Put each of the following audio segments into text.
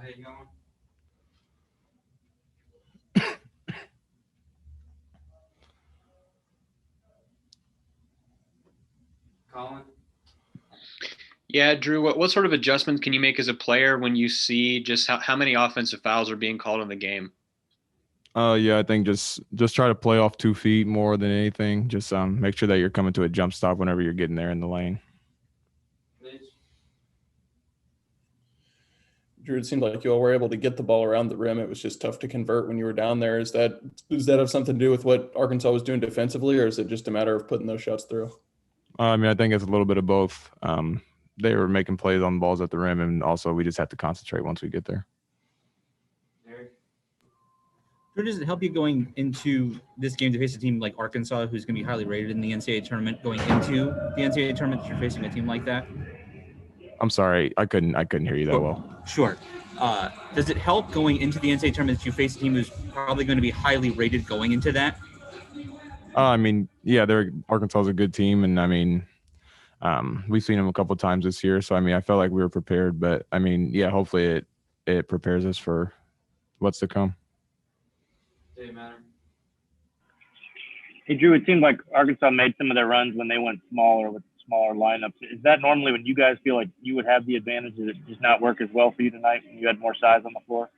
how you going? Colin? Yeah, Drew, what sort of adjustments can you make as a player when you see just how many offensive fouls are being called in the game? Yeah, I think just try to play off 2 feet more than anything. Just make sure that you're coming to a jump stop whenever you're getting there in the lane. Drew, it seemed like you all were able to get the ball around the rim. It was just tough to convert when you were down there. Does that have something to do with what Arkansas was doing defensively, or is it just a matter of putting those shots through? I mean, I think it's a little bit of both. They were making plays on balls at the rim, and also we just have to concentrate once we get there. Drew, does it help you going into this game to face a team like Arkansas, who's going to be highly rated in the NCAA tournament, going into the NCAA tournament, you're facing a team like that? I'm sorry, I couldn't hear you that well. Sure. Does it help going into the NCAA tournament that you face a team who's probably going to be highly rated going into that? I mean, yeah, Arkansas is a good team, and I mean, we've seen them a couple of times this year, so I mean, I felt like we were prepared. But I mean, yeah, hopefully it prepares us for what's to come. Hey, Drew, it seemed like Arkansas made some of their runs when they went smaller with smaller lineups. Is that normally when you guys feel like you would have the advantage? Does it just not work as well for you tonight when you had more size on the floor?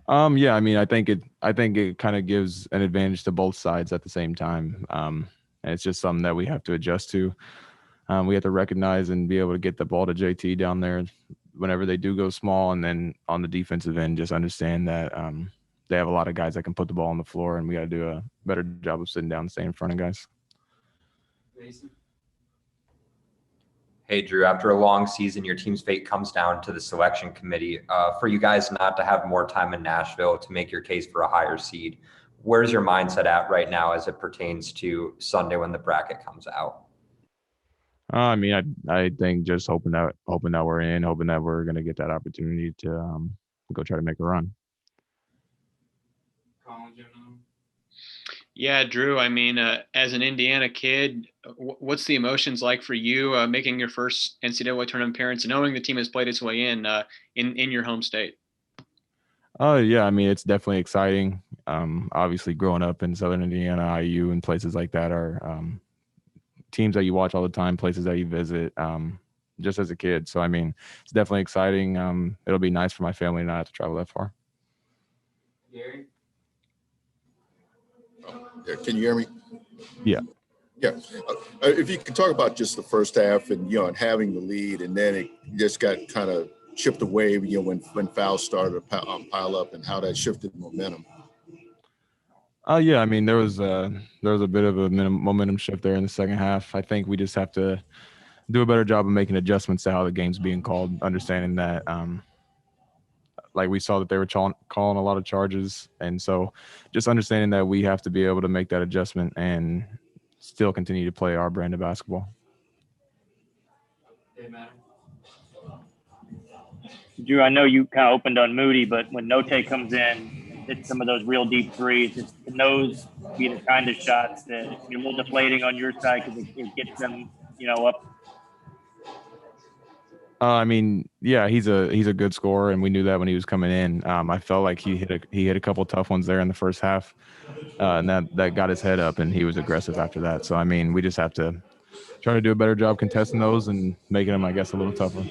Yeah, I mean, I think it kind of gives an advantage to both sides at the same time. And it's just something that we have to adjust to. We have to recognize and be able to get the ball to JT down there whenever they do go small. And then on the defensive end, just understand that they have a lot of guys that can put the ball on the floor, and we got to do a better job of sitting down and staying in front of guys. Hey, Drew, after a long season, your team's fate comes down to the selection committee. For you guys not to have more time in Nashville to make your case for a higher seed, where's your mindset at right now as it pertains to Sunday when the bracket comes out? I mean, I think just hoping that we're in, hoping that we're going to get that opportunity to go try to make a run. Yeah, Drew, I mean, as an Indiana kid, what's the emotions like for you making your first NCAA tournament appearance and knowing the team has played its way in your home state? Yeah, I mean, it's definitely exciting. Obviously, growing up in Southern Indiana, IU, and places like that are teams that you watch all the time, places that you visit just as a kid. So, I mean, it's definitely exciting. It'll be nice for my family not have to travel that far. Gary? Yeah, can you hear me? Yeah. Yeah. If you could talk about just the first half and, and having the lead, and then it just got kind of chipped away, when fouls started to pile up, and how that shifted momentum. Yeah, I mean, there was a bit of a momentum shift there in the second half. I think we just have to do a better job of making adjustments to how the game's being called, understanding that like we saw that they were calling a lot of charges. And so just understanding that we have to be able to make that adjustment and still continue to play our brand of basketball. Drew, I know you kind of opened on Moody, but when Note comes in, hits some of those real deep threes, it's those be the kind of shots that you're a little deflating on your side because it gets them, up. I mean, yeah, he's a good scorer, and we knew that when he was coming in. I felt like he hit a couple tough ones there in the first half, and that got his head up, and he was aggressive after that. So I mean, we just have to try to do a better job contesting those and making them, I guess, a little tougher.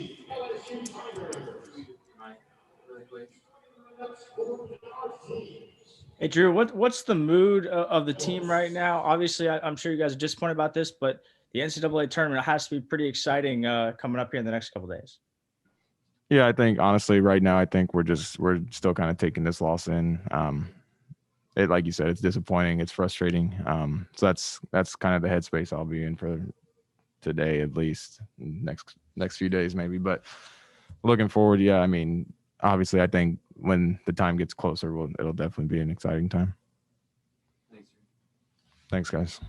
Hey, Drew, what's the mood of the team right now? Obviously, I'm sure you guys are disappointed about this, but the NCAA tournament has to be pretty exciting coming up here in the next couple of days. Yeah, I think honestly, right now, I think we're still kind of taking this loss in. It, like you said, it's disappointing, it's frustrating. So that's kind of the headspace I'll be in for today, at least next few days maybe. But looking forward, yeah, I mean, obviously, I think when the time gets closer, it'll definitely be an exciting time. Thanks, guys.